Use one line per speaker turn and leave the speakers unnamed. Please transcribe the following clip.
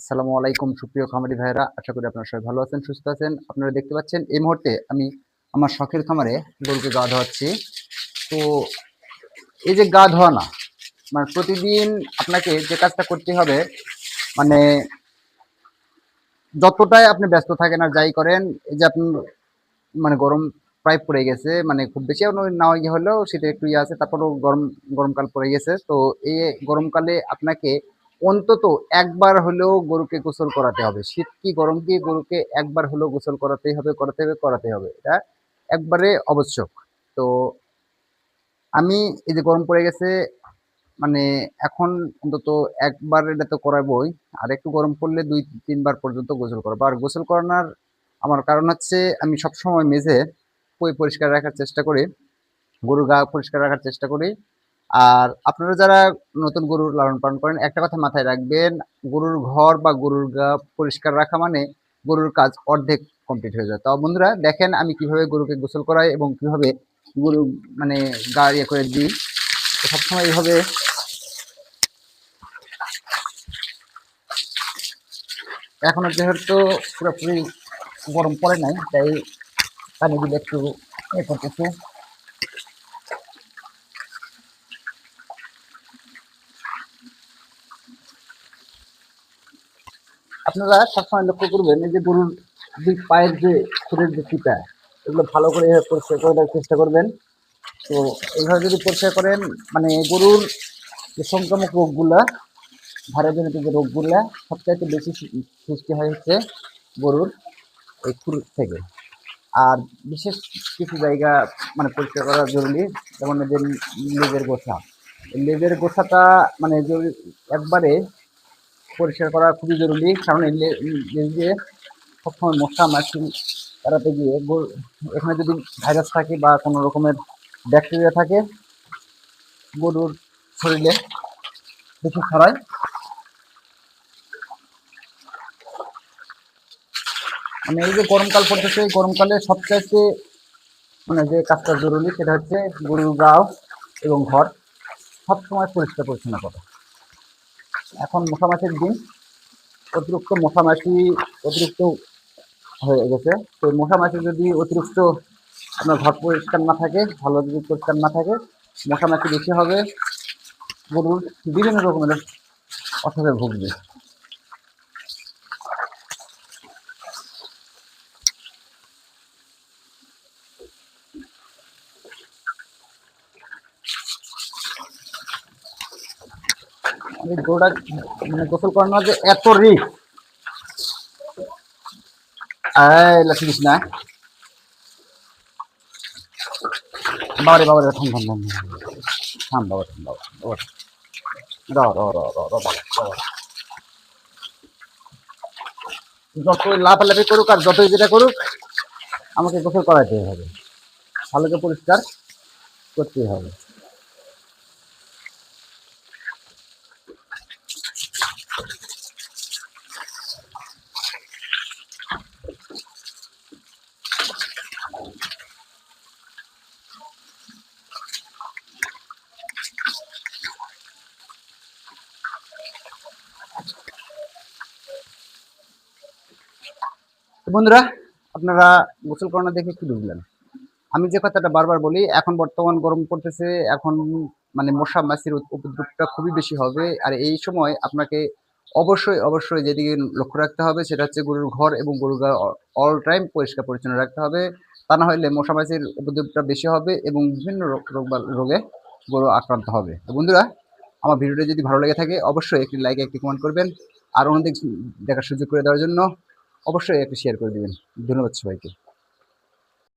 আসসালামু আলাইকুম সুপ্রিয় খামারি ভাইয়েরা, আশা করি আপনারা সবাই ভালো আছেন, সুস্থ আছেন। আপনারা দেখতে পাচ্ছেন এই মুহূর্তে আমি আমার শখের খামারে গরুকে গা ধোয়াচ্ছি। তো এই যে গা ধোয়ানো মানে প্রতিদিন আপনাকে যে কাজটা করতে হবে, মানে যতটাই আপনি ব্যস্ত থাকেন আর যাই করেন, এই যে আপনি মানে গরম প্রায় পড়ে গেছে, মানে খুব বেশি না ইয়ে হলেও শীতে একটু ইয়ে আছে, তারপরেও গরমকাল পড়ে গেছে। তো এই গরমকালে আপনাকে অন্তত একবার হলেও গরুকে গোসল করাতে হবে। শীত কি গরম কি, গরুকে একবার হলেও গোসল করাতেই হবে, এটা একবারে আবশ্যক। তো আমি এই যে গরম পড়ে গেছে, মানে এখন অন্তত একবার এটা তো করাবোই, আর একটু গরম পড়লে 2-3 বার পর্যন্ত গোসল করবো। আর গোসল করানোর আমার কারণ হচ্ছে, আমি সবসময় মেঝে পরিষ্কার রাখার চেষ্টা করি, গরুর গা পরিষ্কার রাখার চেষ্টা করি। আর আপনারা যারা নতুন গরুর লালন পালন করেন, একটা কথা মাথায় রাখবেন, গরুর ঘর বা গরুর গা পরিষ্কার রাখা মানে গরুর কাজ অর্ধেক কমপ্লিট হয়ে যায়। তো বন্ধুরা দেখেন আমি কিভাবে গরুকে গোসল করাই এবং কিভাবে গরু মানে গা ইয়ে করে দিই। তো সবসময় এইভাবে, এখনো যেহেতু পুরোপুরি গরম পড়ে নাই, তাই পানি দিলে একটু এ করতেছে। আপনারা সবসময় লক্ষ্য করবেন, এই যে গরুর দুই পায়ের যে খুরের যে ফিতা, এগুলো ভালো করে পরিষ্কার করে দেওয়ার চেষ্টা করবেন। তো এইভাবে যদি পরিষ্কার করেন, মানে গরুর যে সংক্রামক রোগগুলা, ভাইরাসজনিত যে রোগগুলা সবচাইতে বেশি সৃষ্টি হয় হচ্ছে গরুর এই খুর থেকে। আর বিশেষ কিছু জায়গা মানে পরিষ্কার করা জরুরি, যেমন এদের লেজের গোছা। লেজের গোছাটা মানে একবারে পরিষ্কার করা খুবই জরুরি, কারণ এই লেজে সবসময় মশা মাছি এড়াতে গিয়ে এখানে যদি ভাইরাস থাকে বা কোনো রকমের ব্যাকটেরিয়া থাকে, গরুর শরীরে বেশি ছড়ায়। মানে এই যে গরমকাল পড়তেছে, এই গরমকালে সবচাইতে মানে যে কাজটা জরুরি সেটা হচ্ছে গরুর গাও এবং ঘর সবসময় পরিষ্কার পরিচ্ছন্ন করা। এখন মশামাছির দিন, অতিরিক্ত হয়ে গেছে। তো মশামাছি যদি অতিরিক্ত আপনার ঘর পরিষ্কার না থাকে, ভালো যদি পরিষ্কার না থাকে, মশামাছি বেশি হবে, গরুর বিভিন্ন রকমের অসুখে ভুগবে। আমি গরুটা মানে গোসল করানোর যে এত রিস্ক, লাঠিস না বাবারে বাবারে, থাম থাম থাম থাম বাবা, থাম বাবা বাবা, বাবা, যতই লাফালাফি করুক আর যতই যেটা করুক, আমাকে গোসল করাইতেই হবে, ভালোকে পরিষ্কার করতেই হবে। বন্ধুরা, আপনারা গোসল করানো দেখে কি বুঝলেন? আমি যে কথাটা বারবার বলি, এখন বর্তমান গরম পড়তেছে, এখন মানে মশা মাছির উপদ্রবটা খুবই বেশি হবে। আর এই সময় আপনাকে অবশ্যই যেদিকে লক্ষ্য রাখতে হবে সেটা হচ্ছে গরুর ঘর এবং গরুর গা অল টাইম পরিষ্কার পরিচ্ছন্ন রাখতে হবে। তা না হলে মশা মাছির উপদ্রবটা বেশি হবে এবং বিভিন্ন রোগে গরু আক্রান্ত হবে। তো বন্ধুরা, আমার ভিডিওটা যদি ভালো লেগে থাকে অবশ্যই একটি লাইক, একটি কমেন্ট করবেন। আর অন্যদিকে দেখার সুযোগ করে দেওয়ার জন্য অবশ্যই একটি শেয়ার করে দিবেন। ধন্যবাদ সবাইকে।